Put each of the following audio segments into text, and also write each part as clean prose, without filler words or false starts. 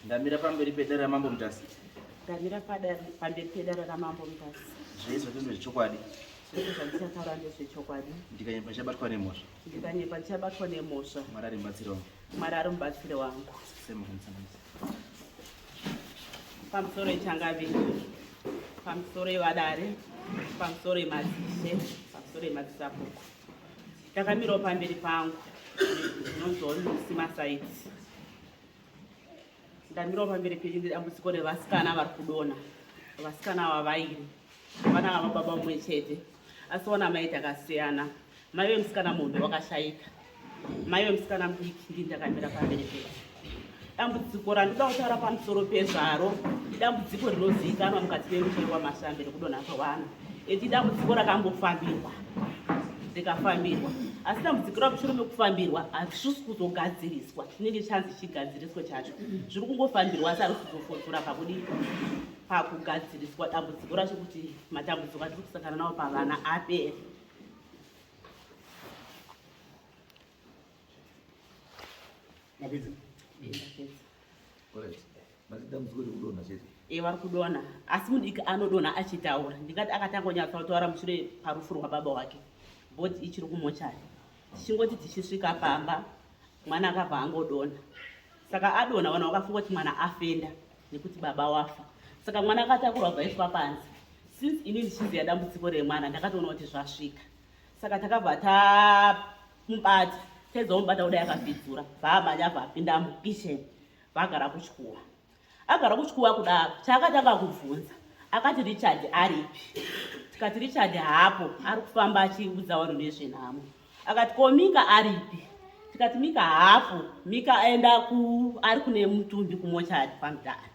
Ndamira pamberi pedare ramambo mutasi. Ndamira pamberi pedare ramambo mutasi. Zvaizwa ndizvo zvechokwadi. Zvese zvandisataura ndezvechokwadi. Ndikanyepa ndichabatwa nemhosva. Ndikanyepa ndichabatwa nemhosva. Mwari ari mubatsiri wangu. Mwari ari mubatsiri wangu. Semukanitsananisa. Pamusoro echangavi, pamusoro evadare, pamusoro emadzishe, pamusoro emadzisapuku. Takamirawo pamberi pangu ndinonzwa simasaiti. Ndamirawo pamberi penyu nedambudziko revasikana vari kudonha. Vasikana ava vairi vana vamababa mumwe chete asi wana mai takasiyana. Mai vemusikana muhondo wakashayika, mai vemusikana mudiki ndini ndakamira pamberi penyu. Dambudziko randoda kutaura pamusoro pezvaro idambudziko rinozivikanwa mukati memushando wamashambe rekudonha kwevana. Dambudziko rakambofambirwa rikafambirwa, asi dambudziko ramushure mekufambirwa hazvisi kuzogadziriswa. Chinenge chanzi chigadziriswa chacho zviri kungofambirwa asi harisi kuzofotora pakugadziriswa dambudziko racho kuti matambudziko atiri kusangana nawo pavana apere. Vari kudonha asi mudiki anodonha achitaura. Ndingati akatanga nyatsautaura mushure parufu rwababa wake. Bhoti ichiri kumochari tichingoti tichisvika pamba mwana akabva angodonha. Saka adonha vanhu vakafunga kuti mwana afenda nekuti baba wafa. Saka mwana akatakurwa bvaiswa panze. Since ini ndichiziva dambudziko remwana ndakatoona kuti zvasvika. Saka takabva tamubata taizomubata kudai akafidzura bvaamanya abva apinda mukisheni vaagara kuchikuva. Agara kuchikuva kudaro chaakatanga kubvunza akati Richard aripi. Tikati Richard hapo ari kufamba achiudza vanhu nezvenhamo. Akati ko Mika aripi. Tikati Mika hapo, Mika aenda ari kune mutumbi kumochari pamudhari.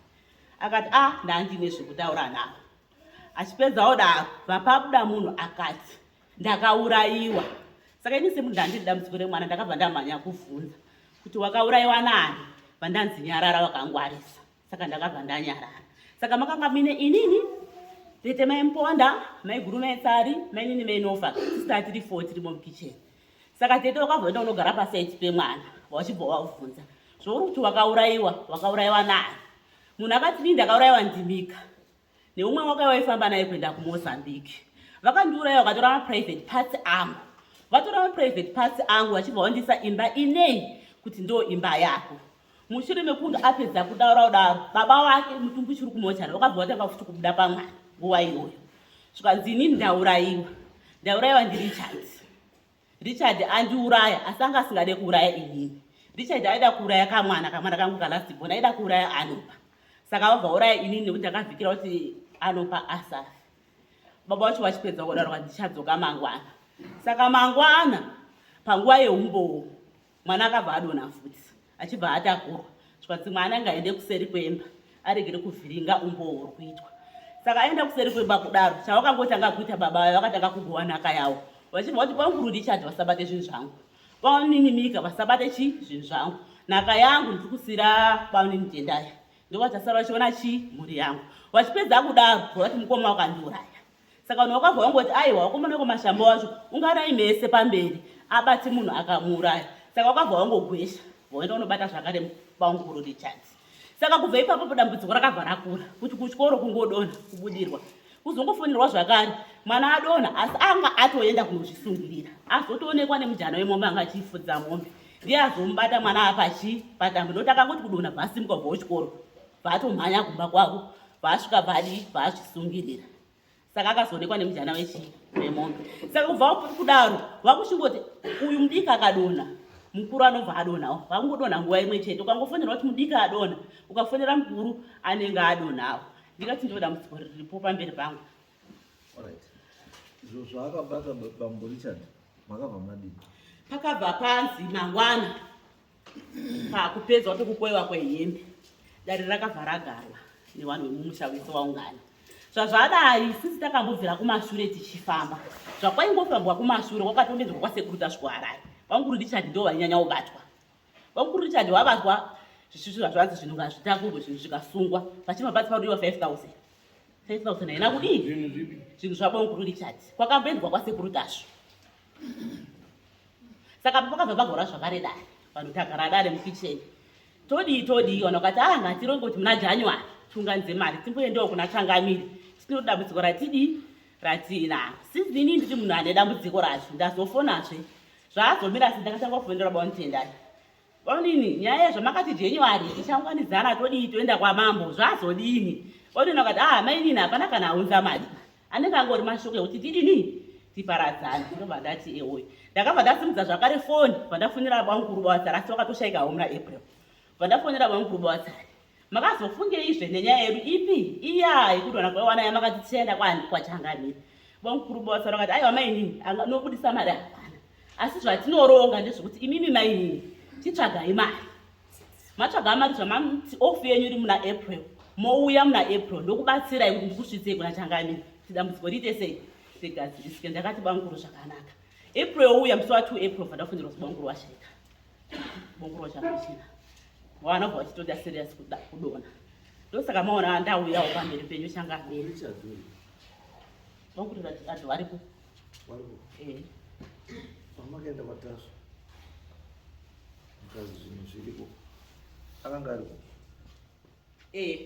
Akati ndandine zvekutaura navo. Achipedzawo daro vapabuda munhu akati ndakaurayiwa. Saka ini semunhu ndandiri dambudziko remwana ndakabva ndamhanya kuvhunza kuti wakaurayiwa nani. Vandanzi Nyarara vakangwarisa. Saka ndakabva ndanyarara. Saka makanga mine inini tete maimponda maiguru maitsari mainini mainofa sista tiri 4 tiri mukicheni. Saka tete wakabva unogara pasaiti pemwana wachibva wavhunza zvouri kuti wakaurayiwa nani. Munhu akati ini ndakaurayiwa ndimika neumwe wake waifamba naye kuenda kuMozambique. Vakandiurayiwa vakatora maprivate parts angu. Vatora maprivate parts angu vachibva vandisa imba inei kuti ndo imba yako. Mushure mekunge apedza kudaura kudaro baba wake mutumbi chiri kumochari wakabva watanga futi kubuda pamwana nguva iyoyo. Zvikanzi inini ndaurayiwa ndiRichard. Richard andiuraya asi anga asingade kuuraya inini. Richard aida kuuraya kamwana kangu kalasibon aida kuuraya Anopa. Saka vabva uraya inini nekuti ndakavhikira kuti Anopa asafe. Baba vacho vachipedza kudaro ndichadzoka mangwana. Saka mangwana panguva yeumbowo mwana akabva adonha futi achibva atakurwa. Zvikanzi mwana ngaende kuseri kwemba aregere kuvhiringa umbowo uri kuitwa. Saka aenda kuseri kwemba kudaro chavakangotanga kuita baba vayo vakatanga kugowa nhaka yavo vachibva kuti pamukuru Richard vasabate zvinhu zvangu, paunini Mika vasabate zvinhu zvangu, nhaka yangu ndiri kusira paunini Tendai ndovachasara vachiona mhuri yangu. Vachipedza kudaro vati mukoma wakandiuraya. Saka vanhu vakabva vangoti aiwa wakomana kwamashamba wacho ungarai mese pamberi abati munhu akamuuraya. Saka vakabva vangogwesha voenda unobata zvakare paunguru Richard. Saka kubva ipapo dambudziko rakabva rakura kuti kuchikoro kungodonha kubudirwa kuzongofonirwa zvakare. Mwana adonha asi anga atoenda kunozvisungirira azotoonekwa nemujana wemombe anga achifudza mombe ndiye azomubata mwana apachi padambo ndokuti akangoti kudonha bvasimuka bva kuchikoro bvatomhanya kumba kwavo bvaasvika badi bvaazvisungirira. Saka akazoonekwa nemujana wemombe. Saka kubva kudaro vakuchingoti uyu mudiki akadonha mukuru anobva adonhawo. Vakungodonha nguva imwe chete ukangofonera kuti mudiki adonha ukafonera mukuru anenge adonhawo. Ndingati ndo dambudziko riripo pamberi pangu. Izvo zvaakabata bambo Richard makabva madini? Pakabva panzi mangwana pakupedza kuti kukoiwa kwehembe dare rakabva ragarwa nevanhu vemumusha wese waungana. Zvazvadai sisi takambobvira kumashure tichifamba zvakwaingofambwa kumashure kwakatondedzwa kwasekuru tasvika Harare. Vamukuru Richard ndo vainyanya kubatwa. Vamukuru Richard wabatwa zvisizvo zvazvanzi zvinhu ngazvitakurwe zvinhu zvikasungwa vachimabatswa kuriwa 5,000 haina kudii zvinhu zvabamukuru Richard kwakamboendwa kwasekuru tasvo. Saka pakabva pagora zvakare dare vanhu tagara dare mukicheni todii ona ukati ngatironge kuti muna January tiunganidze mari timboendawo kuna Changamire tine dambudziko ratinaro since ini nditi munhu ane dambudziko racho ndazofonazve zvaazomira asi ndakatanga kufonera baunitendai baunini nyaya yezvamakati January tichaunganidzana todii toenda kwamambo zvazodini baunini akati mainini hapana kana aunza mari anenge angori mashoko ekuti tidini tiparadzane ndobva ndati ewoyo ndakabva ndasimudza zvakare foni bvandafonera bamukuru bawatsari asi wakatoshaikawo muna April bvandafonera bamukuru bawatsari makazofungeizve nenyaya yedu ipi iya yekuti kwaiwana yamakati tichaenda kwaChangamire bamukuru bawatsari vakati aiwa mainini anobudisa mari hapana asi zvatinoronga ndezvekuti imimi mainini titsvagai mari matsvaga mari zvamati ofu yenyu iri muna April mouya muna April ndokubatsirai kuti ndikusvitsei kuna Changamire tidambudziko riite sei rigadzirisike ndakati bamukuru zvakanaka April ouya musi wa2 April vandafundirwa kuti bamukuru washaika bamukuru wachapishina vana bva vachitoda serious kudona ndosaka maona ndauyawo pamberi penyu Changamire bamukuru ati varipo pamakaenda kwataso mukadzi zvinhu zviripo akanga aripo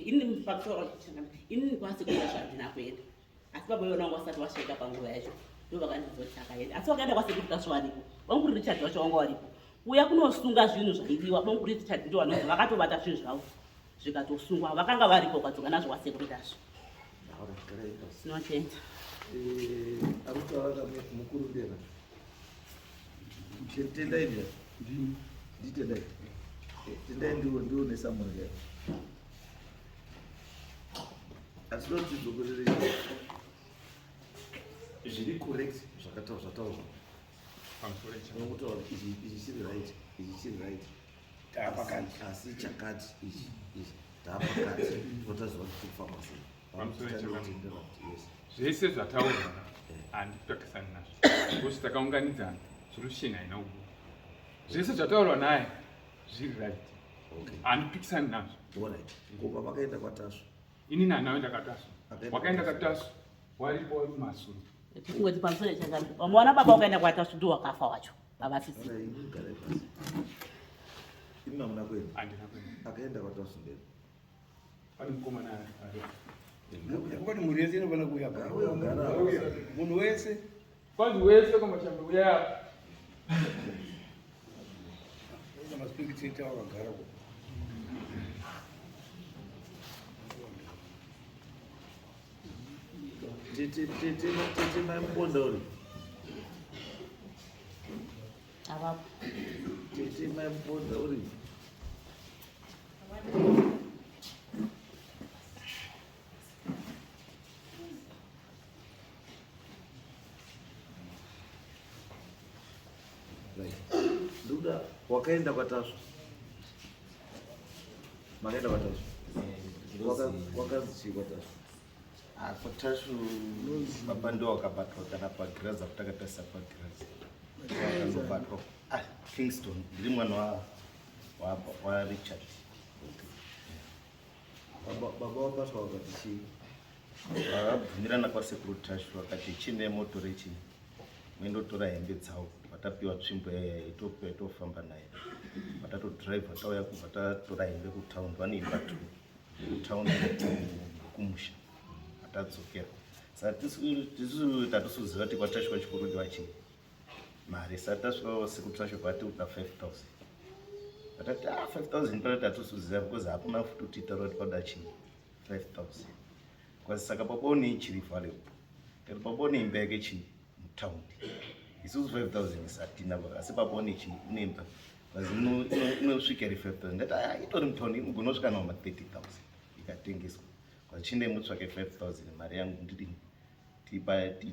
ini pamusoro Changamire ini kwasi kuenda zvandina kuenda asi baba yona wangu wasati washaika panguva yacho ndovakandizoti akaenda asi wakaenda kwasekuti taso varipo bamukuru Richard wacho wanga waripo uya kunosunga zvinhu zvaidiwa bamukuru Richard ndiwo vanonzi vakatobata zvinhu zvavo zvikatosungwa vakanga varipo kwadzoka nazvo kwasekuritazo sinotenda arikutaura mukuru ndena tendai ndia nditendai tendai ndiwo nesamuel asi notidzo kuti zviri correct zvataurwa nokutaura izvi chiri right izvi chiri right taapakati asi chakati izvi taapakati totaziva kuti kufamba sei zvese zvataurwa handipikisani nazvo kuti takaunganidzana solution haina kubuda zvese zvataurwa naye zviri right handipikisani nazvo ngoba vakaenda kwataso ini nanaenda kwataso wakaenda kwataso waripo wari mumasuru tikungoti pamusoro Changamire wamaona baba wakaenda kwataso ndiwo wakafa wacho avasisi imi hamuna kuenda handina kuenda akaenda kwataso ndeni pane mukomana kwani mhuri yese inofana kuuya munhu wese kwanzi wese kwamashamba uya masipiritseta wakagara tete maimubonda uri avapo tete maimubonda uri nduda wakaenda kwataso makaenda kwataso wakazichi kwataso kwataso baba ndo wakabatwa kana pagirazi akutakatasa pagirazi akazobatwa Kingston ndiri mwana wa Richard baba wabatwa wakati chii vakabvumirana kwaSecuritas vakati chine moto rechi mendotora hembe dzavo vatapiwa tsvimbo yaitofamba naye vatatodhiraivha tauya kubva tatora hembe kutaundi vanoimba kutaundi kumusha vatadzokera saka tisu tatisuziva kuti kwatasvika chikuru ndivachii mari sati tasvika Securitas vatiuka 5,000 vatati 5,000 pata tatisuziva because hakuna futi kuti taura kuti kwada chii 5,000 kwasi saka papaone chiri valuable kana papaone imba yake chii mutaundi isusu 5,000 isatina asi papaone chii inemba basi inosvikeri 5,000 ndati itori mutaundi inogona kusvika nawo 30,000 ikatengeswa kwasi chinde mutsvake 5,000 mari yangu ndidini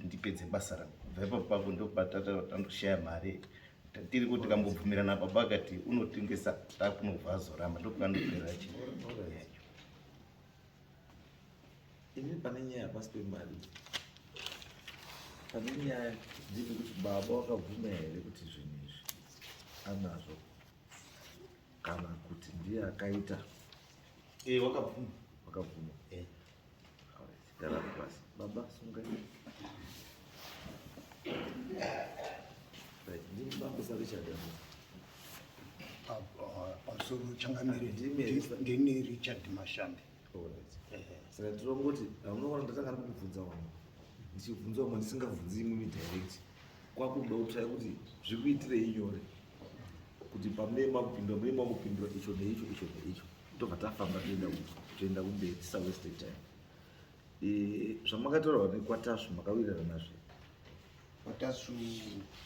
ndipedze basa rangu kubva ipapo papo ndopatandoshaya mari tiri kuti kambobvumirana baba akati unotengesa takunobva azoramba ndopukandopera chii ini pane nyaya pasi pemari pane nyaya ndiri kuti baba wakabvuma here kuti zvinhu izvi anazvo kana kuti ndiye akaita wakabvuma gara pasi baba sungai ndimubambisa Richard pamusoro changamire ndini Richard Mashambi. Saka tinongoti unoona ndatanga ndikubvunza wangu ndichibvunza wamwe ndisingabvunzi imwe direct kwakuda kutsvaya kuti zvikuitirei nyore kuti pamunoema kupindura munoema kupindura icho neicho icho neicho tobva tafamba toenda kumberi tisaweste time. Zvamakataura nekwatasvu makawirirana nazvo Kwatasu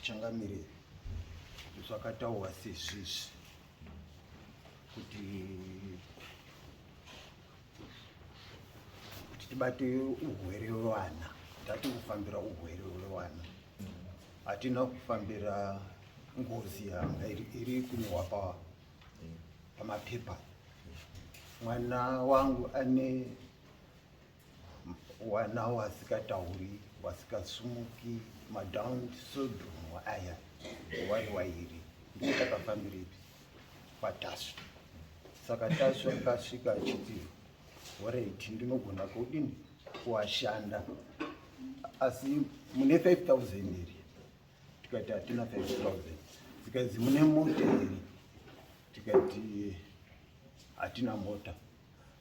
changamire zvakataurwa sezvizvi kuti tibate urwere hwevana, tati kufambira urwere hwevana, hatina kufambira ngozi yanga iri kunyorwa pamapepa. Mwana wangu ane wana wasikatauri, wasikasumuki, madown syndrome aya wari wairi ndiye takafambira Kwatasu. Saka Tasu akasvika achiti alright ndinogona kudini kuwashanda asi mune 5,000 iri, tikati hatina 5,000. Tikazi mune mota iri, tikati hatina mota.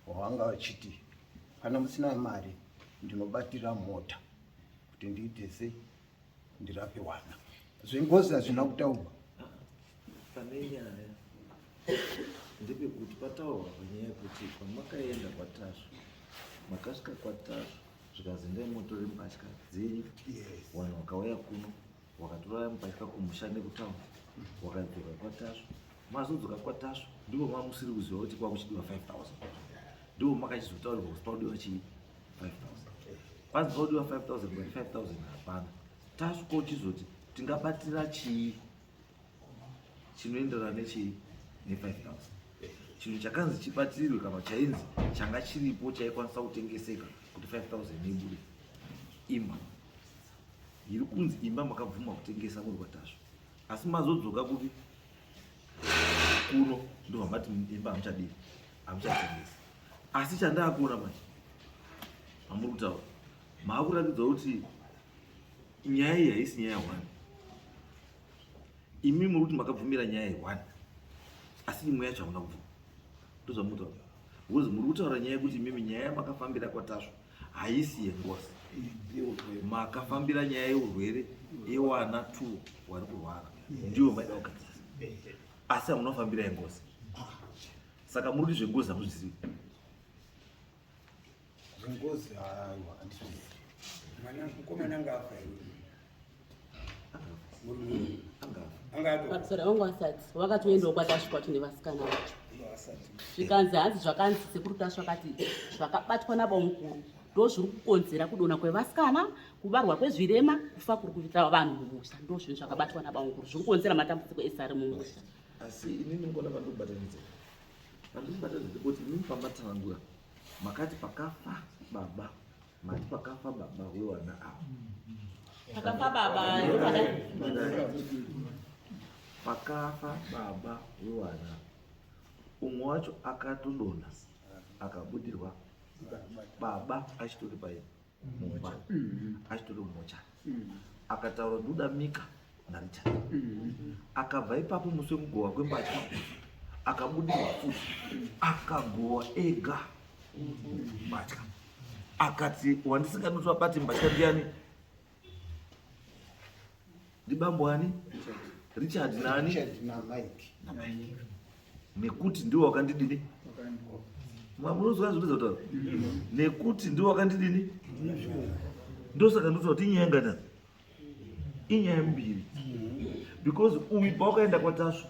Wanga wachiti kana musina mari ndinobatira mota kuti ndiite sei ndirape wana. Zvengozi hazvina kutaurwa. pane nyaya ndepekuti pataurwa panyaya yekuti pamakaenda Kwatasu makasvika Kwatasu zvikazi ndaimotore mbatya dzenyu vanhu vakauya kuno wakatora mbatya kumusha nekutaura wakadzoka Kwatasu. Mazodzoka Kwatasu ndipo mamusiri kuziva kuti kwakuchidiwa 5,000 ndipo makachizotaurirwa kuti paudiwa chii 5,000. Panzi paudiwa 5,000 kuti 5,000 hapana. Tasu kochizoti tingabatira chii chinoenderana nechii ne5,000. Chinhu chakanzi chibatirirwe kana chainzi changa chiripo chaikwanisa kutengeseka kuti 5,000 ibude imba iri kunzi imba makabvuma kutengesa muri Kwatasu, asi mazodzoka kuti kuno ndo hamati imba hamuchadii hamuchatengesa. Asi chandakuona manje mamuri kutaura maakuratidza kuti nyaya iyi haisi nyaya 1. Imi muri kuti makabvumira nyaya 1 asi imwe yacho hamuna kubvuma. Ndozvamutaura because muri kutaura nyaya yekuti mimi nyaya yamakafambira Kwatasu haisi yengozi, makafambira nyaya yeurwere yewana 2 vari kurwara ndiwo maida kugadzirisa, asi hamunofambira yengozi. Saka muri kuti zvengozi hamuzvizivi. Zvengozi handizvizivi. Mukomana ngafa Pakusora wangu asati wakatoendawo Kwatasu kwati nevasikana vacho zvikanzi hanzi zvakanzi sekuru Tasu akati zvakabatwa nabamukuru ndo zviri kukonzera kudonha kwevasikana, kubarwa kwezvirema, kufa kuri kuita vanhu mumusha. Ndo zvinhu zvakabatwa nabamukuru zviri kukonzera matambudziko ese ari mumusha. Asi inini ngona vandobatanidza kuti mimi pamatangura makati pakafa baba, mati pakafa baba wewana apa Pakafa baba pakafa baba wewana umwe wacho akatodonha akabudirwa baba achitori pai mumba achitori mumochari akataura ndoda mika naRichard akabva ipapo muswe mugowa kwembatya akabudirwa futi akagowa ega mbatya akati wandisinganotswa bati mbatya ndiani ndibambwani Richard nani na Mike nekuti ndiwo wakandidini munozwa zviri zvotaura nekuti ndiwo wakandidini ndosaka ndotsva kuti inyaya ingana inyaya mbiri because uyu pawakaenda Kwatasu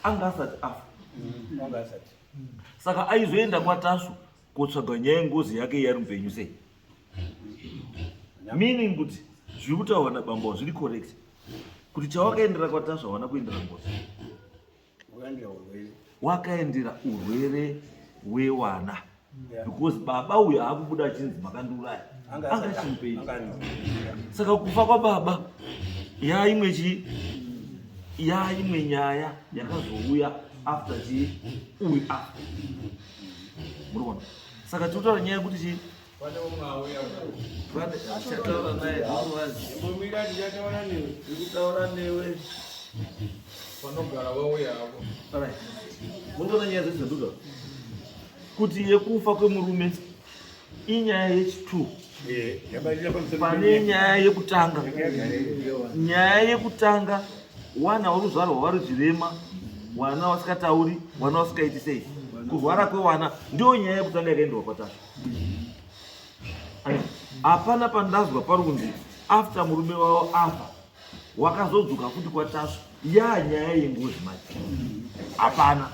anga asati afa saka aizoenda Kwatasu kotsvaga nyaya yengozi yake yari mupenyu sei, meaning kuti zviri kutaurwa nabambo zviri correct kuti chawakaendera Kwatasu hawana kuendera ngozi, wakaendera urwere wewana because baba uyu haakubuda achinzi makandiuraya anga chimupenyu. Saka kufa kwababa yaimwe nyaya yakazouya after chi uyu afa murikuona. Saka tinotaura nyaya yekuti chii chataura naye ndikutaura newe vanogara vauya avo. Mungoona nyaya dzezvenduka kuti yekufa kwemurume inyaya yechitu pane nyaya yekutanga. Nyaya yekutanga wana waruzvarwa vari zvirema, wana wasikatauri, wana wasikaiti sei. Kurwara kwewana ndio nyaya yekutanga yakaendwa kwaTasha. Hapana pandazwa parunzi after murume wavo afa wakazodzoka futi kwaTasha nyaya yengozi mati. Hapana.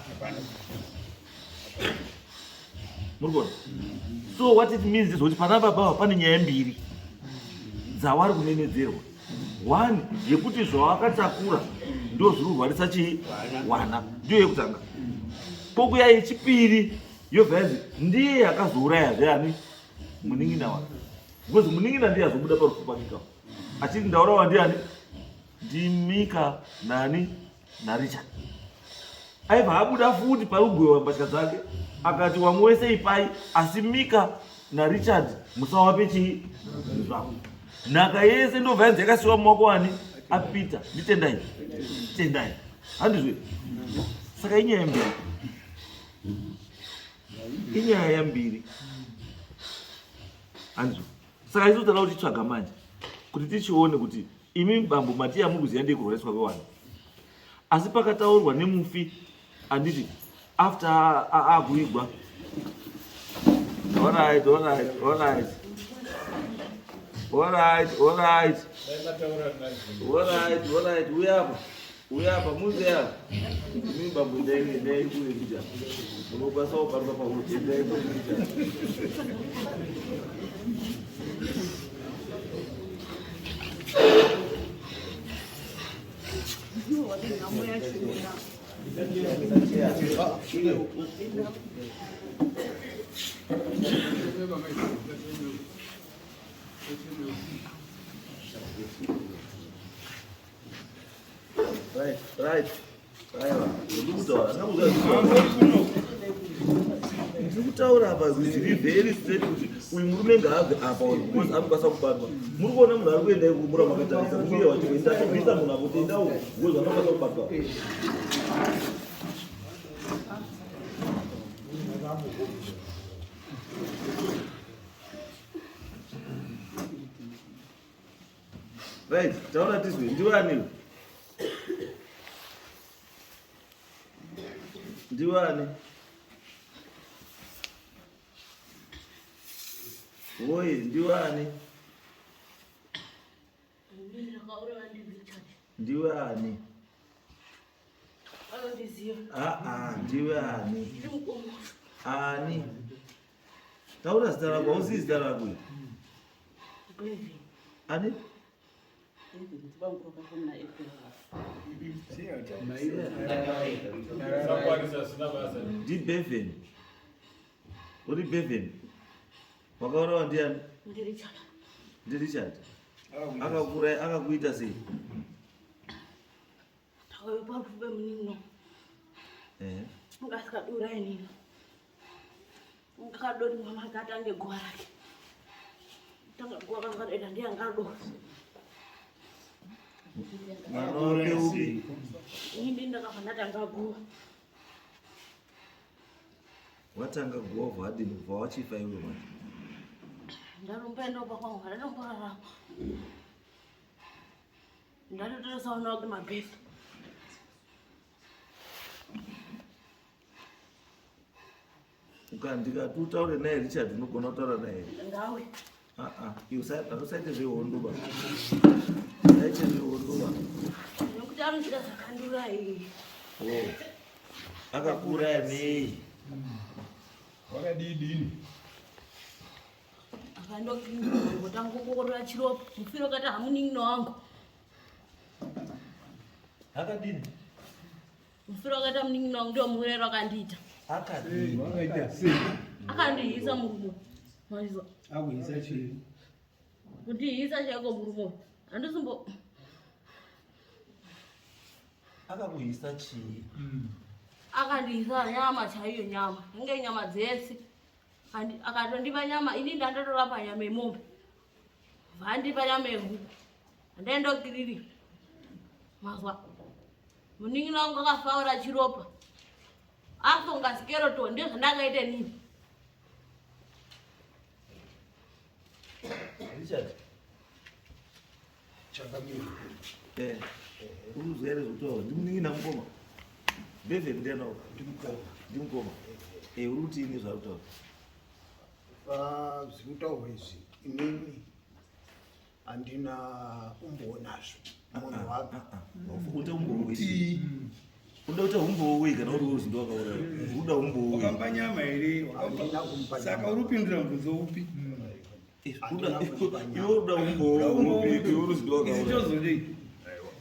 Murikuona? So what it means is kuti pana baba pane nyaya mbiri dzavari kunenedzerwa. One yekuti zvawakatakura ndio zviri kurwarisa wana, ndio yekutanga. Pokuya yechipiri yobva ndiye akazouraya zveyani munin'ina wake. Because munin'ina ndiye azobuda parufu panyika. Achiti ndaurawa ndiani? Ndimika nani naRichard. Aibva abuda futi parugwewa mbatya dzake akati wamuwese ipai, asi Mika naRichard musawape chii zvako. Nhaka yese ndobva yanzi yakasiwa mumaoko wani aPeter. Tendai handizve. Saka inyaya mbiri, inyaya yambiri handizvo. Saka isi toda kuti tsvaga manje kuti tichione kuti imi bambo Matiya muri kuziva ndei kurwariswa kwewana. Asi pakataurwa nemufi anditi after aguigwa alright uyapa muzeya imi bambo ndai kule kuja unokwanisa kuparuka pakuti ndai kule kuja. Right. Ndikutaura apa zviri very straight kuti uyu murume ngaabve apa because anokwanisa kubatwa. Muri kuona munhu ari kuenda kumura makatarisa uye wachikuenda kubvisa munhu apo tendawo ndizvo zvanokwanisa kubatwa. Right, taura tizwe ndiwani? Ndiwani? Oi, ndiwani? Ndiwani? Ndiwani? Ani? Taura zita rako, hauzizi zita rako. Ani? Ndi Bevan. Uri Bevan. Wakaurawa ndiani? Ndi Richard. Akakuita sei? Parufu pemunin'ina. Ungasikadurayi nini. Ungakadori mwana ake atange guwa rake. Tanga guwa kangaenda ndiye angadosa. Mwana wake upi? Ini ndakabva ndatanga guwa. Watanga guwa wavadini kubva wachifa iwe mwana? Ndarumbaenda pakwangu ndatomborarama. Ndatotosaona kuti mabhesi. Ukandikati utaure naye Richard unogona kutaura naye. Ngawe. Iwe usaite zvehondo saite zvehondo Nekuti anochita zvakandurayi. Akakuuraya nei? Wakadini? Akandotangokorora chiropa mufiro kati hamunin'ina wangu. Akadini? Mufiro wakati hamunin'ina wangu ndio murero akandiita. Akadini? Akandiisa murumo. Mwaizwa? Akuisa chii? Kundiisa chaiko murumo. Handisimbo. Akakuisa chii? Akandiisa nyama chaiyo nyama. Nge nyama dzese. Akatondipa nyama ini ndandotorapa nyama yemombe. Vandipa nyama yehuku. Ndaenda kiriri. Mazwa. Munin'ina wangu akafaura chiropa. Afunga skeleton ndio zvandakaita nini? Richard. Changamire. Uruzere zvotaura ndimuningina mukoma. Beve ndiana ndimukoma. Uruti ini zvarutaura. Zvinotaurwa izvi inini handina umbonazvo munhu wake. Unoita umbouwi. Unoda kuti umbouwi kana uri uzi ndowakauraya. Unoda umbouwi. Wakamba nyama here. Handina kumpa nyama. Saka uripindura mubvunzo upi? Unoda umbouwi. Uruzi ndowakauraya. Ichozodei?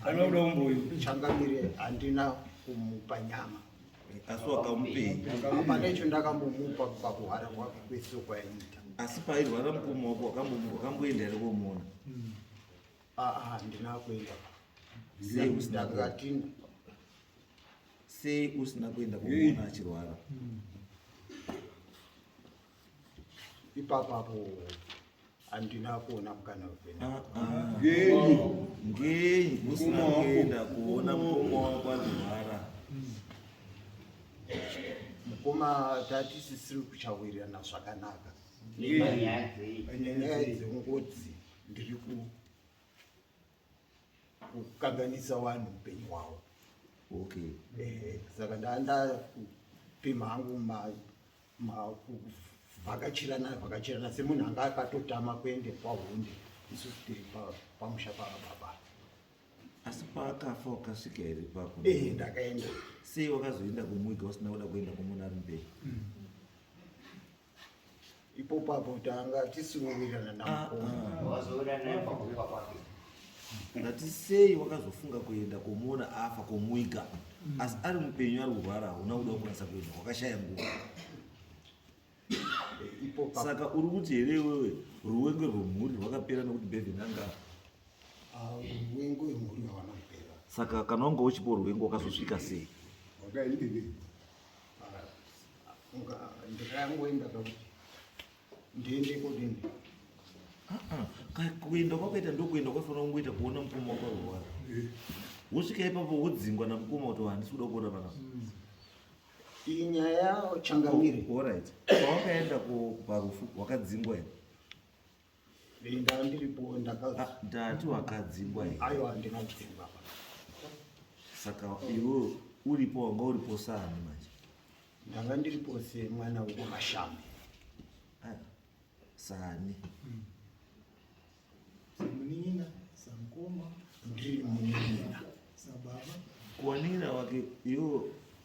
Kana unoda umbouwi. Changamire handina kumupa nyama. Asi wakamupei. Hapana icho ndakambomupa pakuhwara kwake kwese kwayaita. Asi pairwara mukoma wako wakamboenda here komuona? Handina kuenda. Sei usina Ndakatina. Sei usina kuenda komuona achirwara? Ipapapo handina kuona mukana wekuenda. Ngei usina kuenda kuona mukoma wako arwara? Mukoma tatisisiri kuchawirirana zvakanaka. Nyaya dzengudzi ndiri kukanganisa vanhu upenyu hwavo. Okay. Saka ndanda kupima hangu vhakachirana semunhu anga akatotama kuende kwahunde isusu tiri pamusha pababa. Asi paakafa wakasvika here pako? Ndakaenda. Sei wakazoenda kumuiga usina kuda kuenda kumuna ari mberi? Ipopapo tanga tisiwirirana namukoma. Ndati sei wakazofunga kuenda kumuona afa kumuiga asi ari mupenyu ari kurwara hauna kuda kunasa kuenda wakashaya nguva? Saka uri kuti here iwewe ruwenge rwemhuri rwakapera nekuti Bevin anga? Ruwengo rwemhuri havanapera. Saka kana wanga uchipo ruwengo wakazosvika sei? Ndikangoenda kakuti ndiende kodini. Kuenda kwakaita ndokuenda kwafanira kungoita kuona mukoma wako arwara. Wosvika ipapo wodzingwa namukoma kuti handisi kuda kuona pana. Iyi nyaya Changamire. Alright. Pawakaenda parufu wakadzingwa here? Ndanga ndiripo ndati wakadzingwa here? Aiwa handina kudzingwa. Saka iwe uripo wanga uripo saani manje? Ndanga ndiripo semwana weMashambe. Saani? Semunina, samkoma, ndiri munina. sababa. Kuwanira wake iwe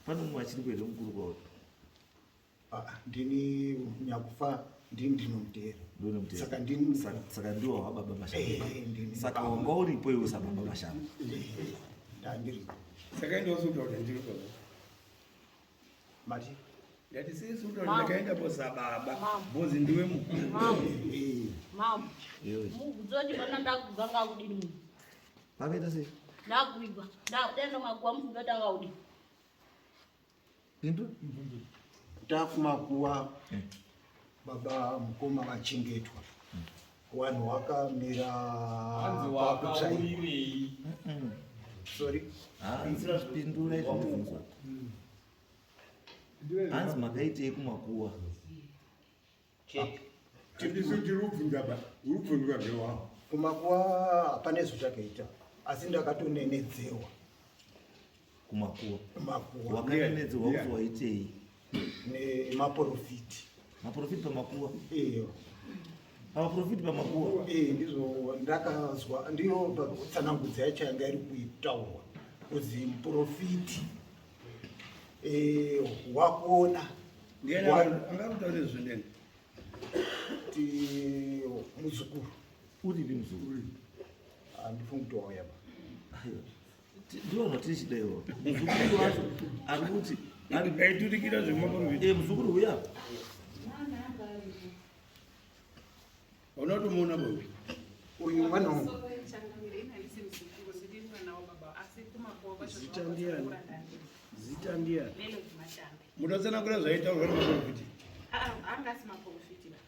pane mumwe achiri kuenda mukuru kwauri? Ndini nyakufa ndinomutera. Saka ndiwo wababa Mashambe. Saka wanga uripo iwe sababa Mashambe. Ndandiripo. Saka ndosudwa kuti ndiri kwa. Mati? Ndati sisi kuti ndakaenda posababa. Bozi ndiwe mukuru. Mama. Mugudzoji bana ndakuganga kudini munhu. Pakaita sei? Ndakuigwa. Ndaenda makuwa munhu ndatanga kudini. Pindu? Takumakuwa baba mukoma vachengetwa. Vanhu vakamira pakutsvaira. Sorry. Pindura izvozvo. Hanzi makaitei kumakuwa? Tindiso tirubvunza ba. Urubvunza ngewawo. Kumakuwa hapana zvachakaita. Asi ndakatonenedzewa. Kumakuwa? Kumakuwa. Wakanenedzerwa kuti waitei? Nemaprofiti. Maprofiti pamakuwa? Maprofiti pamakuwa? Ndizvo ndakazwa. Ndiyo tsanangudzi yacho yanga iri kuitaurwa. Kuzi muprofiti wakuona. Angakutaure zvindeni. Muzukuru. Uripi muzukuru? Handifungi kuti wauya ba. Ndiona tichidaiwa. Muzukuru wacho ari kuti aiturikira zvemaprofiti. Muzukuru uya. Unotomuona bobi? Uyu mwana wangu. Zita ndiani? Mutotsanangura zvaitaurwa nemaprofiti? Angasi maprofiti ba.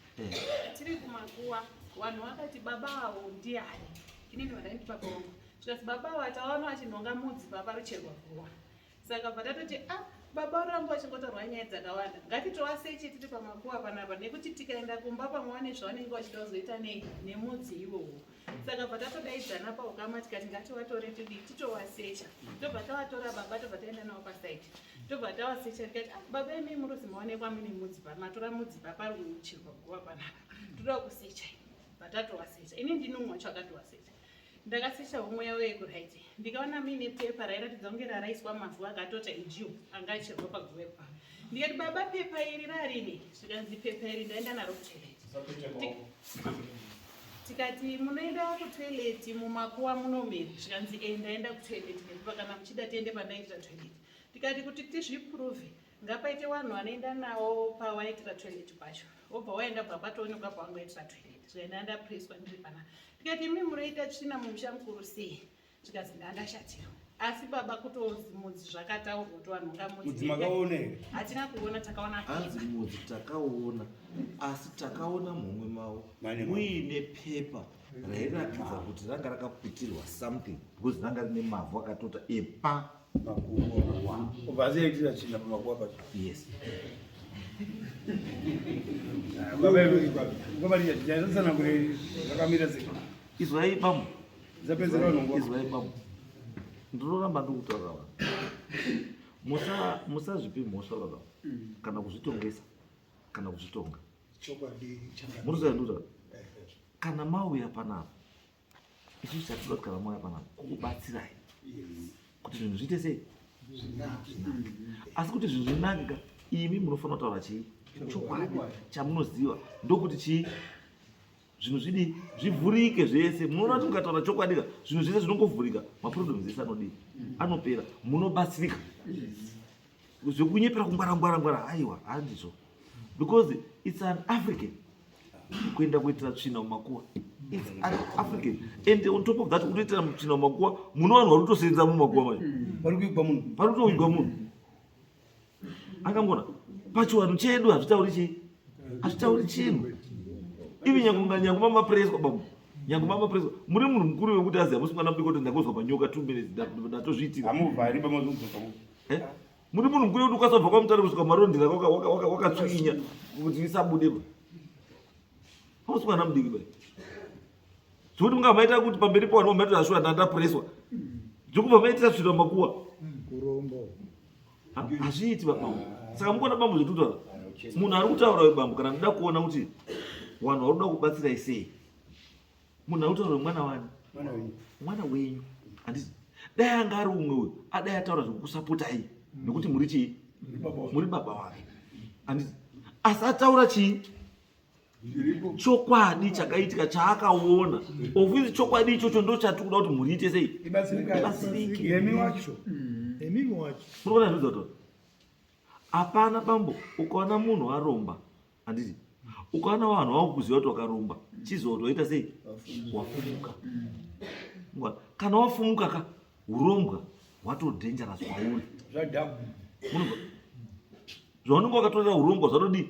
Tiri kumakuwa vanhu vakati baba wavo ndiani? Inini vadaiti baba wangu. Zvikazi baba wataona wachinhonga mudzi paparucherwa guruva. Saka bva tatoti baba uramba wachingotorwa nyaya dzakawanda. Ngatitowaseche tiri pamakuva panapa nekuti tikaenda kumba pamwe vane zvavanenge vachida kuzoita nemudzi iwowo. Saka bva tatodaidzana paukama tikati ngativatore titowasecha. Tobva tavatora baba tobva taenda navo pasaiti. Tobva tawasecha tikati baba imi muruzi maonekwa mune mudzi matora mudzi paparucherwa guruva panapa. Toda kusecha. Bva tatowasecha. Ini ndini umwe wacho akatowasecha. Ndakasecha umweya wekuraiti ndikaona mine pepa rairatidza kunge raraiswa mavhu akatota NGO anga acherwa paguwepa. Ndikati baba pepa iri rarini? Zvikanzi pepa iri ndaenda naro kutoileti. Tikati munoenda kutoileti mumakuva munomeri. Zvikanzi ndaenda kutoileti nekupa kana muchida tiende pandaitira toileti. Tikati kuti tizviprove ngapaite vanhu vanoenda nawo pawaitira toileti pacho. Obva waenda bva patoonekwa pawangoitira toileti. Zvikaenda ndapreswa ndiri panapa. Tikati imi munoita tsvina mumusha mukuru sei? Zvikazi ndandashatirwa. Asi baba kutozi mudzi zvakataurwa kuti vanhu mudzi makaoneka. Hatina kuona, takaona hanzi mudzi takaona, asi takaona mumwe mawo muine pepa rairatidza kuti ranga rakaputirwa something because ranga rine mavhu akatota epa makuva. Ubva aitira tsvina pamakuva pacho. Yes. Izwai bambo. Izwai bambo. Ndoramba ndikutaura vanhu. Musazvipe mhosva baba. Kana kuzvitongesa. Kana kuzvitonga. Munoziva ndikutaura. Kana mauya panapa. Isusu chatinoda kuti kana mauya panapa kukubatsirai. Kuti zvinhu zviite sei? Asi kuti zvinhu zvinangika imi munofanira kutaura chii? Chokwadi chamunoziva ndokuti chii? Zvinhu zvidi zvivhurike zvese. Munoona kuti mukataura chokwadi zvinhu zvese zvinongovhurika. Maproblems ese anodii? Anopera. Munobatsirika. Zvekunyepera kungwara aiwa handizvo. Because it's an African. Kuenda kuitira tsvina mumakuva. It's an African. And on top of that kutoitira tsvina mumakuva muno vanhu vari kutosenza mumakuva macho. Pari kutoigwa munhu. Akambona pachiwanhu chedu hazvitauri chii? Hazvitauri chinhu. Ivi nyangu mamapreswa bambo. Nyangu mamapreswa. Muri munhu mukuru wekuti aziva musi mwana mudiki kuti ndakuzwa panyoka 2 minutes ndatozviitira. Hamuvhari pamazuva. Muri munhu mukuru wekuti ukasabva kwamutare kusvika marondera wakatsvinya kuti isabude. Musi mwana mudiki bai. Zvekuti mungamaita kuti pamberi pavanhu vamaita zvashuwa ndandapreswa. Zvekubva maitira svina makuva. Kurombo. Hazviiti baba. Saka mukuona bambo zvekutaura. Munhu ari kutaura webambo kana ndoda kuona kuti vanhu vari kuda kubatsirai sei. Munhu ari kutaura mwana wani? Mwana wenyu. Handiti. Dai anga ari umwe uyu adai ataura zvekukusapotai nekuti muri chii? Muri baba wake. Handiti. Asi ataura chii? Chokwadi chakaitika chaakaona. Obviously chokwadi ichocho ndo chatikuda kuti muriite sei? Ibatsirike. Yemi wacho. Munoona zvinozotaura. Hapana bambo, ukaona munhu aromba, handiti. Ukaona vanhu vakuziva kuti wakaromba, chizotoita sei? Wafumuka. Kana wafumuka ka, urombwa hwato dangerous kwauri. Zvadhabu. Zvaunenge wakatorera urombwa zvatodii?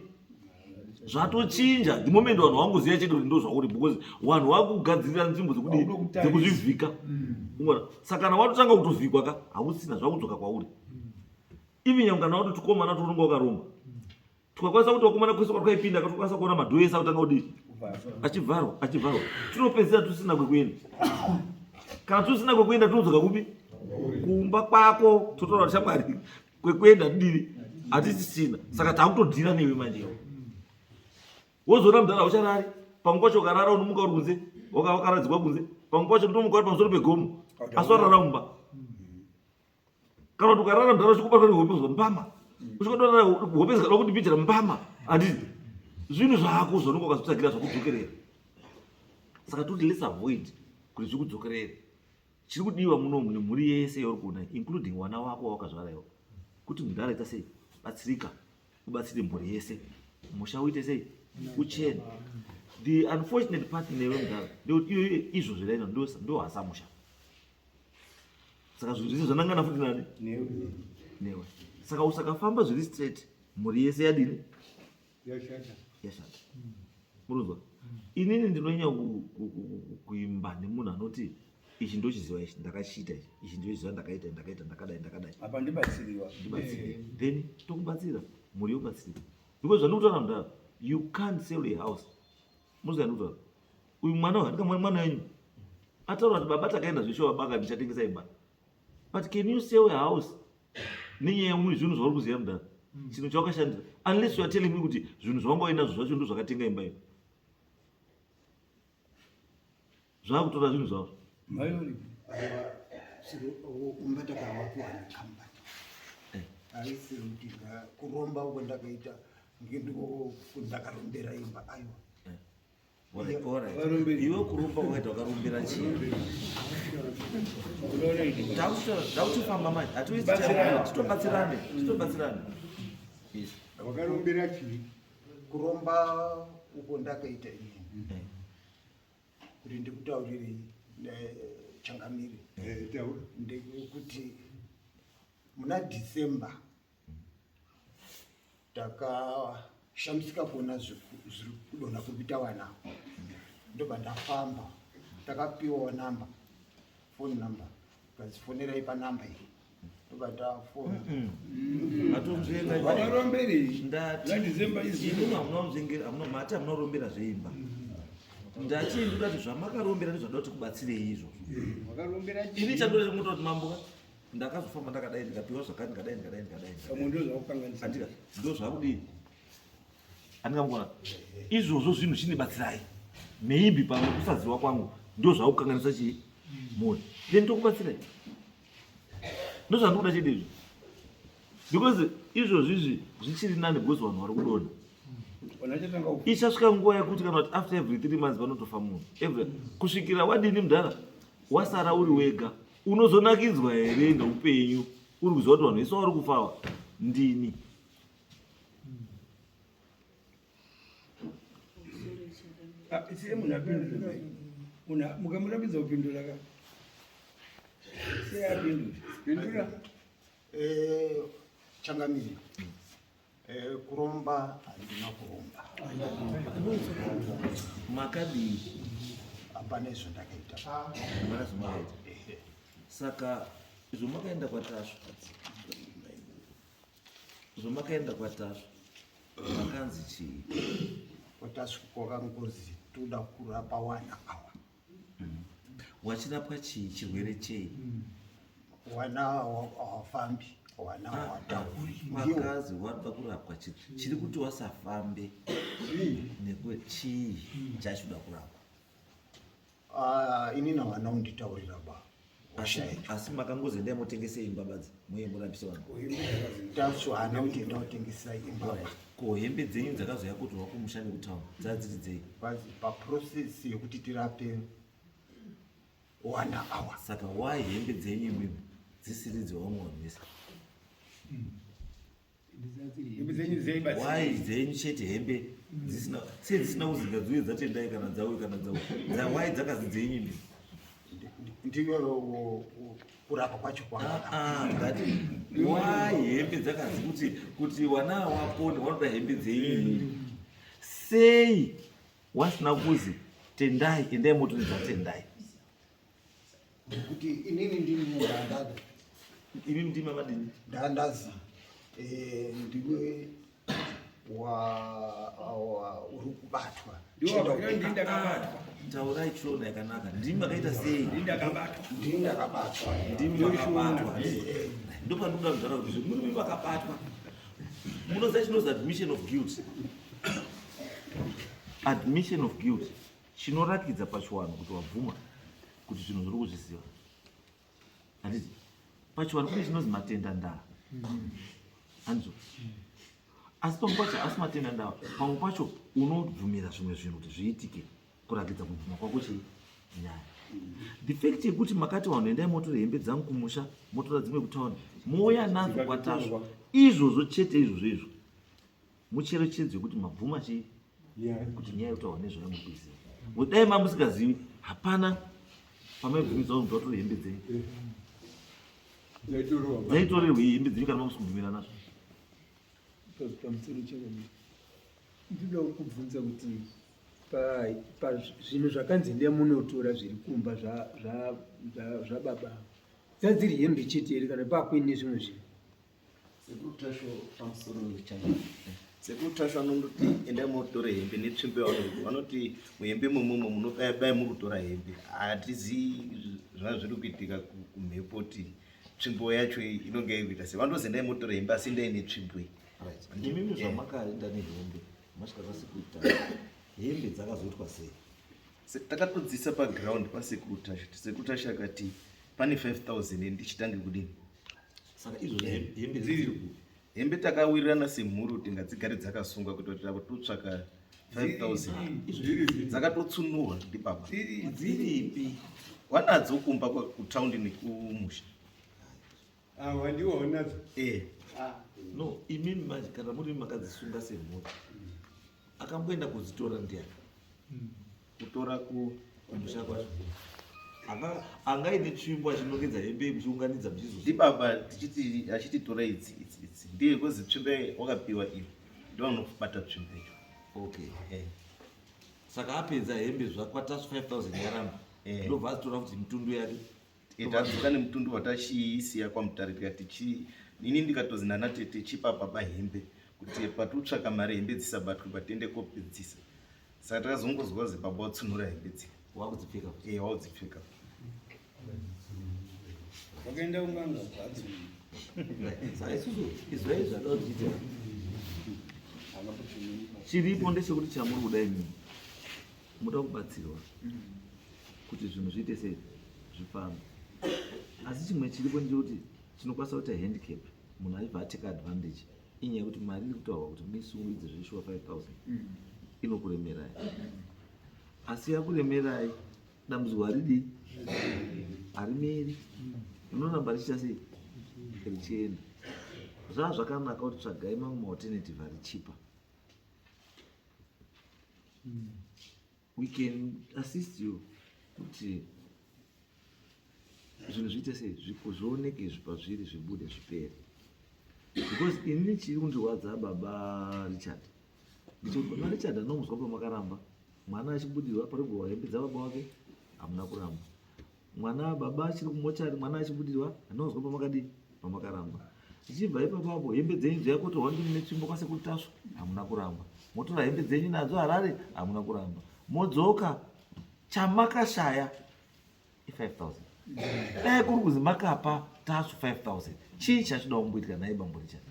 Zvatochinja. The moment vanhu vangoziva chete kuti ndo zvauri because vanhu vakugadzirira nzvimbo dzekuzvivhika. Saka kana watotanga kutovhikwa ka, hausina zvakudzoka kwauri. Ivi nyangu kana kuti tukomana tunonga wakaromba. Tukakwanisa kuti wakomana kwese kwakaipinda tukakwanisa kuona madhoyo ese akutanga kudii? Achivharwa. Tunopedzera tusina kwekuenda. Kana tusina kwekuenda tunodzoka kupi? Kumba kwako totaura kuti shamwari kwekuenda dii? Hatisisina. Saka takutodhira newe manje. Wozoona mudhara ucharari. Pamwe pacho ukarara unomuka uri kunze. Wakaradzikwa kunze. Pamwe pacho unomuka uri pamusoro pegomo. Asi warara mumba. Kana kuti ukarara mudhara uchikubatwa nehope kuzwa mbama. Uchikotora hope zikada kuti bichira mbama. Handiti. Zvinhu zvako zvaunenge wakazvitsvagira zvakudzokerera. Saka toti let's avoid kuti zvikudzokerere. Chiri kudiwa munomu nemhuri yese yauri kuona including wana wako wawakazvara iwo. Kuti mudhara ita sei? Batsirika. Ubatsire mhuri yese. Musha uite sei? Uchene. The unfortunate part newe mudhara ndekuti izvo zviraina ndo hasamusha. Saka zvinhu zvese zvanangana futi nani? Newe. Saka usakafamba zviri straight mhuri yese yadini? Yashata. Munozwa? Inini ndinonyanya kuimba nemunhu anoti ichi ndochiziva ichi ndakachita ichi ndochiziva ndakaita ndakadai apa ndibatsiriwa then tokubatsira muri yobatsira because zvanokutaura mudhara you can't sell a house muzikandikutaura uyu mwana handika mwana wenyu ataura kuti baba takaenda zvesho wabaka ndichatengesa imba but can you sell a house nenyaya yemwe zvinhu zvauri kuziva mudhara chinhu chaukashandira unless you are telling me kuti zvinhu zvaungainazvo zvacho ndo zvakatenga imba iyo zvakutora zvinhu zvavo mayori umbatakawapiwa nekambani haisi kuti kuromba uko ndakaita ndakarombera imba aiwa iwe kurumba wakaita wakarumbira chii takutofamba manje hatititobatsirane wakarombera chii kuromba uko ndakaita ini kuti ndikutaurire Changamire ndekuti muna December takashamisika kuona zviri kudonha kuita vana ndobva ndafamba takapiwawo namba phone number kazifonerai panamba iyi ndobva ndafona mati hamunarombera zveimba ndachindira kuti zvamakarombera ndizvada kuti kubatsirei izvo ini chandore muto kuti mamboka ndakazofamba ndakadai ndikapiwa zvakati ndikadai ndo zvakudii andingamukona izvozvo zvinhu chinibatsirai meimbi pamwe kusaziva kwangu ndo zvakukanganisa chii mori then tokubatsirai ndo zvandikuda chede izvo because izvozvo izvi zvichiri nani because vanhu vari kudonha ichasvika nguva yekuti kana kuti after every 3 months vanotofa munhu kusvikira wadini mudhara wasara uri wega unozonakidzwa here neupenyu uri kuziva kuti vanhu vese vari kufawa ndini isiye munhu apindura mukamurambidza kupindura ka sei apindura Changamire kuromba handina kuromba makadii hapana izvo ndakaita mana zvomakaita saka zvomakaenda kwatasvo makanzi chii kwatasvo kwakangozi toda kurapa wana awa wachirapwa chii chirwere chei wana hawafambi wana hawatauri makazi waruda kurapwa chiri kuti wasafambe nekwe chii chachoda kurapwa ini nawana unditaurira ba asi makangozoendai motengesa imba badzi muye murapisa vanhu tacho hana kuti enda kutengesa imba ko hembe dzenyu dzakazoya kutorwa kumushandi kutauni dzadziri dzei paprocess yekuti tirape wana awa saka wai hembe dzenyu imwimwe dzisiri dzevamwe vanhu vese wai dzenyu chete hembe sei dzisina kuzinga dziuye dzatendai kana dzauye kana wai dzakazi dzenyu imi ndiyo kurapa kwacho ngati wai hembe dzakazi kuti wana wapone wanoda hembe dzenyu sei wasina kuzi tendai endai motoridza tendai kuti inini ndini ndandada imi ndima madini ndandazi ndiwe uri kubatwa taurai chiona yakanaka ndimi makaita sei ndimi ndakabatwa ndopandinoda kuzara kuti zvemuri makabatwa munoziva chinozi admission of guilt chinoratidza pachiwanhu kuti wabvuma kuti zvinhu zviri kuzviziva handiti pachiwanhu kune chinozi matenda ndaa handizo asi pamwe pacho asi matenda ndaa pamwe pacho unobvumira zvimwe zvinhu kuti zviitike kuratidza kubvuma kwako chii nyaya the fact yekuti makati vanhu endai motora hembe dzangu kumusha motora dzimwe kutauni mouya nadzo kwatasvo izvozvo chete izvozvo mucherechedzo yekuti mabvuma chii kuti nyaya yekutaura nezvona mukuiziva dai mamusikazivi hapana pamaibvumidza kuti mutatora hembe dzenyu dzaitorerwei hembe dzenyu kana mamusikubvumira nazvo pamusoro chakadii ndinoda kubvunza kuti zvinhu zvakanzi ndemunotora zviri kumba zvababa dzadziri hembe chete here kana pakuine zvimwe zvinhu sekutasho pamusoro sekutasho anondoti endai motore hembe netsvimbo yavanoti vanoti muhembe momomo munodai muri kutora hembe. Hatizivi zvanga zviri kuitika kumhepo kuti tsvimbo yacho inonge yaikuita sei. Vandozi endai motore hembe asi endai netsvimbo iyi. Imimi zvamakaenda nehembe masvika pasekuita hembe dzakazoitwa sei? Takatodzisa paground pasekutasho sekutasho akati pane 5000 ndichitange kudini. Saka izvo hembe dziri hembe takawirirana semhuri kuti ngadzigare dzakasungwa kuti totsvaka 5000 dzakatotsunurwa ndibaba. dziripi Wanadzo kumba kutaundi nekumusha. Wandiwo unadzo. no imimi manje kana muri makadzisunga semhuri akamboenda kudzitora ndiani kutora kumusha kwacho angaine tsvimbo achinongedza hembe muchiunganidza muchizo ndibaba tichiti achititora idzi ndiye kozi tsvimbo wakapiwa iyo ndoanobata tsvimbo icho. okay saka apedza hembe zvakwatasu 5000 yaramba ndobva azitora kuti mitundu yake tadzoka nemutundu watachiisiya kwamutare tikati ini ndikatozi nanatete chipa baba hembe kuti patitsvaka mari hembe dzisabatwe patiende kopedzisa. Saka takazongozwa zi baba watsunura hembe dzika wakudzipfeka wakudzipfeka Wakaenda unganga bhatsi. saka isusu izvai zvada kuchiita chiripo ndechekuti chamuri kudai mimi muda kubatsirwa kuti zvinhu zviite sei zvifambe. Asi chimwe chiripo ndechekuti chinokwanisa kuita handicap munhu aibva ateka advantage inyaya yekuti mari iri kutaurwa kuti muisungudze zvishuwa 5000 inokuremerai. Asi yakuremerai dambudziko haridi harimeri unoramba richiita sei richienda. Zvava zvakanaka kuti tsvagai mamwe maalternative ari chipa. We can assist you kuti zvinhu zviite sei zvioneke pazviri zvibude zvipere. Because inini chiri kundirwadza baba Richard ndichoti baba Richard anomuzwa pamakaramba mwana achibudirwa parigwa hembe dzababa wake hamuna kuramba. Mwana baba achiri kumochari mwana achibudirwa anomuzwa pamakadii pamakaramba. Ichibva ipapo hembe dzenyu dzaikotorwa ndimune tsvimbo kwasekutasva hamuna kuramba. Motora hembe dzenyu nadzo Harare hamuna kuramba. Modzoka chamakashaya 5000 dai kuri kuzi makapa tasu 5000 chii chachida kumboitika naye bambo Richard?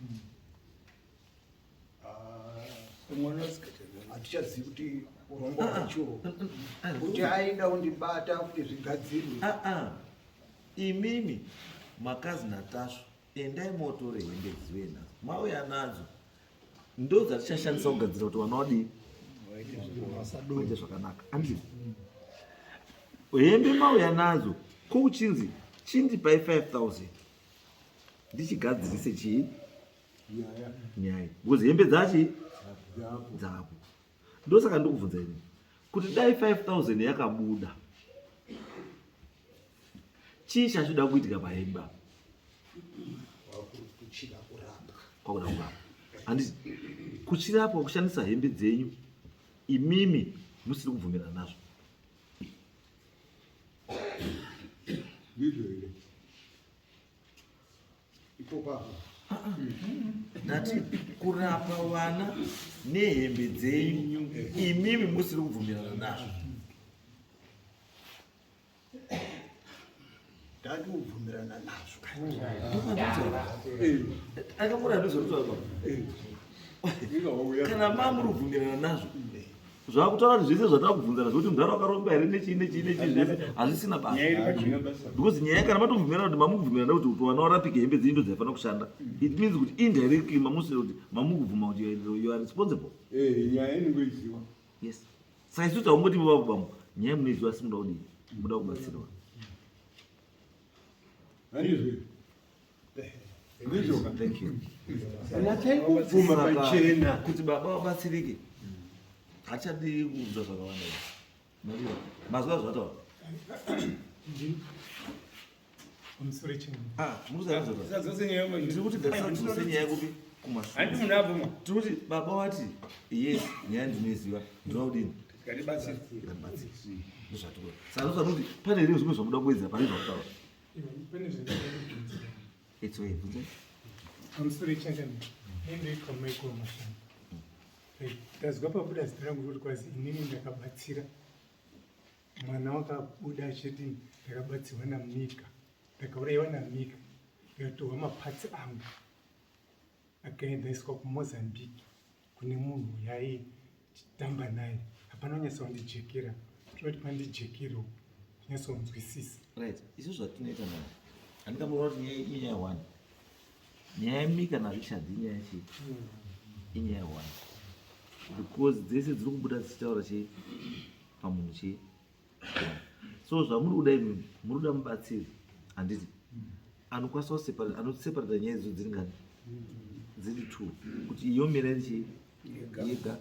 hatichazivi kuti urongwa hwacho kuti aida kundibata kuti zvigadzirwe. imimi makazi natasva endai motore hembe dzive nadzo mauya nadzo ndo dzatichashandisa kugadzira kuti vana vadii waite zvakanaka. Andii hembe mauya nadzo kouchinzi chindipai 5000 ndichigadzirise chii nyaya because hembe dzachi dzapo. Ndosaka ndikubvunza ini kuti dai 5000 yakabuda chii chachida kuitika pahembe kuchida kuramba kwakuda kuramba. Handiti kuchirapwa kushandisa hembe dzenyu imimi musiri kubvumirana nazvo. Ndati kurapa vana nehembe dzenyu imimi musiri kubvumirana nazvo. ndati kubvumirana nazvo. Akamura ndizvo kana mamuri kubvumirana nazvo zvakutaura kuti zvese zvatakubvunzana zvokuti mudhara wakaromba here nechii zvese hazvisina basa. Because nyaya kana matobvumirana kuti mamukubvumirana kuti vana varapike hembe dzenyu ndo dzaifanira kushanda it means kuti indirectly mamusiri kuti mamukubvuma kuti you are responsible. Nyaya inongoiziwa. Yes. Saka isusu taungoti baba nyaya munoiziva asi muda kudii muda kubatsirwa. Thank you. Kubvuma pachena kuti baba vabatsirike hachadi kuudza zvakawanda mazuva zvataura tiri kuti gasadzose nyaya yekupi kumashure tiri kuti baba wati yes nyaya ndinoiziva ndinoda kudini ngatibatsire ndozvatiko saka zvakuti pane rimwe zvimwe zvamuda kuwedza pane zvakutaura pane zvendakubvunzira it's way bvunze pamusoro changaniko nendoitwa michael mashamba ndazwa pabuda zita rangu kuti kwazi inini ndakabatsira mwana wakabuda achiti ndakabatsirwa namika ndakaurayiwa namika ndikatorwa mapatsi angu akaendeswa kumozambique kune munhu yaitamba naye hapana unyatsondijekera tinoti pandijekero tinyatsonzwisisa right izvo zvatinoita nayo handingamboona kuti nyaya inyaya 1 nyaya yemika naRichard inyaya chii inyaya 1 because dzese dziri kubuda dzichitaura chii pamunhu chii so zvamuri kuda imi muri kuda mubatsiri handiti anokwanisa anoseparata nyaya idzo dziri ngani dziri 2 kuti iyo mira iri chii yega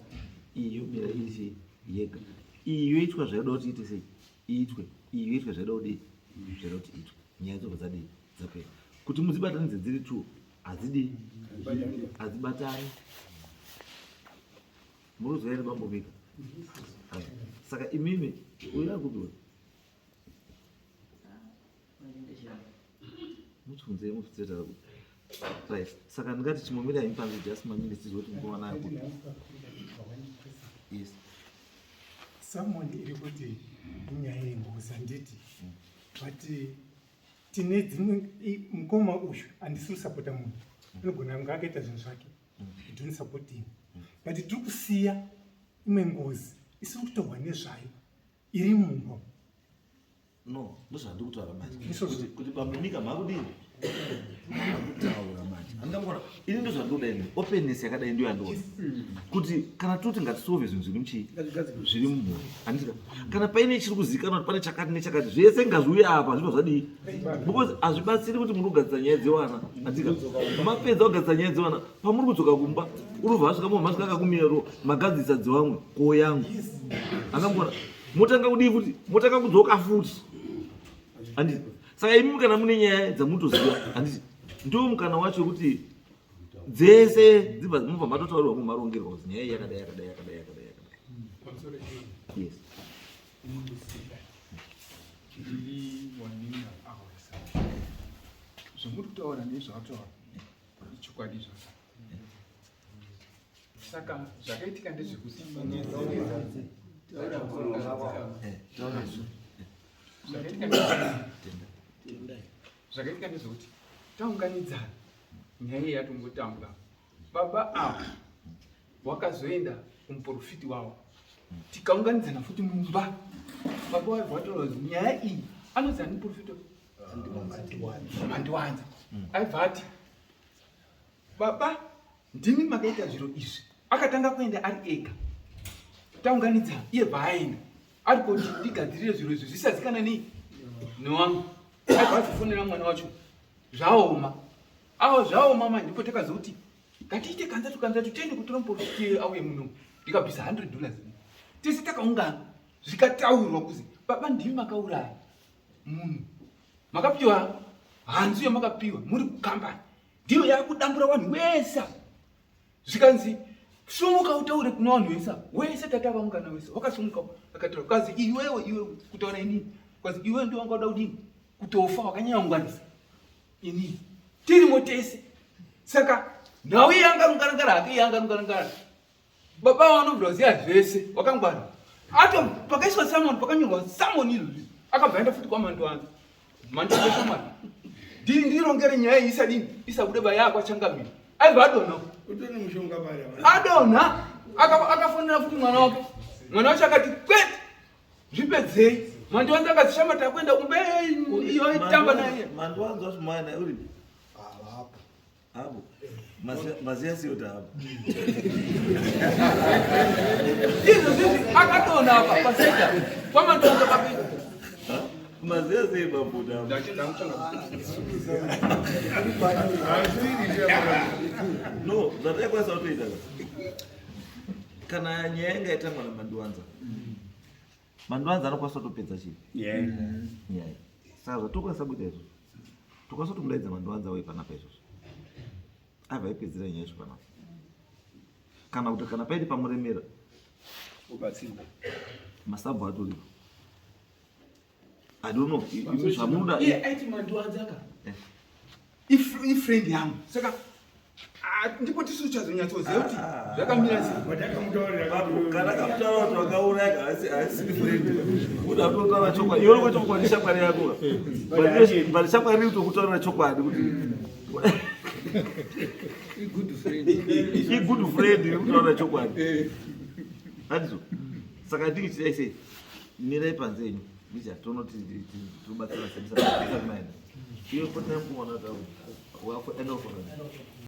iyo mira iri chii yega iyi yoitwa zvaida kuti iite sei iitwe iyi yoitwa zvaida kuti zvaida kuti iitwe nyaya dzobva dzadii dzapera kuti mudzibatanidze dziri 2 hadzidi hadzibatani muruzoya iri bambomika saka imimi uya kupiwa muchunze muchuzeta right saka ndingati chimomira imi panze just maminutes zoti mukomana yako yes someone iri kuti inyaya yengozi handiti but tine dzimwe mukoma uyu handisi kusapota munhu anogona kunge akaita zvinhu zvake don't support him but tiri kusiya imwe ngozi isiri kutorwa nezvayo iri mumba no ndozvandiri kutaura manje kuti pamunyika makudini makutaura manje handingamboona ini ndozvandinoda ini openness yakadai ndiyo yandiona kuti kana toti ngatisolve zvinhu zviri muchii zviri mumhuri handika kana paine chiri kuzivikanwa kuti pane chakati nechakati zvese ngazviuya apa zvino zvadii because hazvibatsiri kuti muri kugadzisa nyaya dzewana handika mapedza kugadzisa nyaya dzewana pamuri kudzoka kumba urubva asvika mumasvika akakumiro magadzisa dzevamwe koo yangu angamboona motanga kudii futi motanga kudzoka futi handiti saka imi kana mune nyaya dzamutoziva handiti ndo mukana wacho kuti dzese dzibva mubva matotaurirwa mumarongerwa kuti nyaya iyi yakadai yakadai yakadai yakadai yakadai yes zvomuri kutaura nezvakataura ichokwadi zvasa saka zvakaitika ndezvekuti zvakaitika ndezvekuti taunganidzana nyaya iyi yatombotambwa baba avo wakazoenda kumuprofiti wavo tikaunganidzana futi mumba baba waibva wataura kuti nyaya iyi anozi ani muprofiti mandiwanza aibva ati baba ndimi makaita zviro izvi akatanga kuenda ari ega taunganidzana iye bva aenda ari kuti ndigadzirire zviro izvi zvisadzikana newangu aibva azofonera mwana wacho zvaoma avo zvaoma manje ndipo takazoti ngatiite kanzatu tiende kutora muprofiti auye muno ndikabvisa $100 tese takaungana zvikataurwa kuzi baba ndimi makauraya munhu makapiwa hanzu yamakapiwa muri kukambani ndiyo yakudambura vanhu wese zvikanzi sumuka utaure kuna vanhu wese tatavaungana wese wakasumuka akataura kwazi iwe kutaura inini kwazi iwe ndio wanga uda kudini kutofa wakanyaunganisa inini tirimo tese saka nhau yangarungarangara hake yangarungarangara baba vanobvira ziya zvese wakangwana ato pakaiswa samoni pakanyorwa samoni izvozvi akabva enda futi kwamandiwanza mandishamari ndirongere nyaya iyi isadini isabude bayakwachangamira aibva adonha adonha akafonera futi mwana wake mwana wacho akati kwete zvipedzei mandiwanza akazishama takuenda kumbe yoitamba naye mandiwanza wasvumana uri hapo maziya siyo taapo izvo zvizi akadonha apa paseka kwamandiwanza kapita maziya sei mabuda no zvataikwanisa kutoita kana nyaya yanga itangwa namandiwanza mandiwanza anokwanisa kutopedza chii nyaya saka zvatokwanisa kuita izvozvo tokwanisa kutomuraidza mandiwanza wai panapa izvozvo abva aipedzera nyaya izvo panapa kana kuti kana paiti pamuremera ubatsirwa masabho atoripo. I don't know. Zvamunoda iye aiti mandiwadzaka ifriend yangu saka ndipo tisu chazonyatsoziva kuti zvakamira sei. kana kamutaura kuti wakauraya asi friend uda kutotaura chokwadi iwe uri kutokwadi shamwari yako bali shamwari iri kutokutaurira chokwadi kuti good friend iri kutaurira chokwadi hatizo. Saka ndiki chidai sei mirai panzenyu ndicha tonoti tobatsira sebisa kumaenda iwe kuti kuona tauri wako enofoa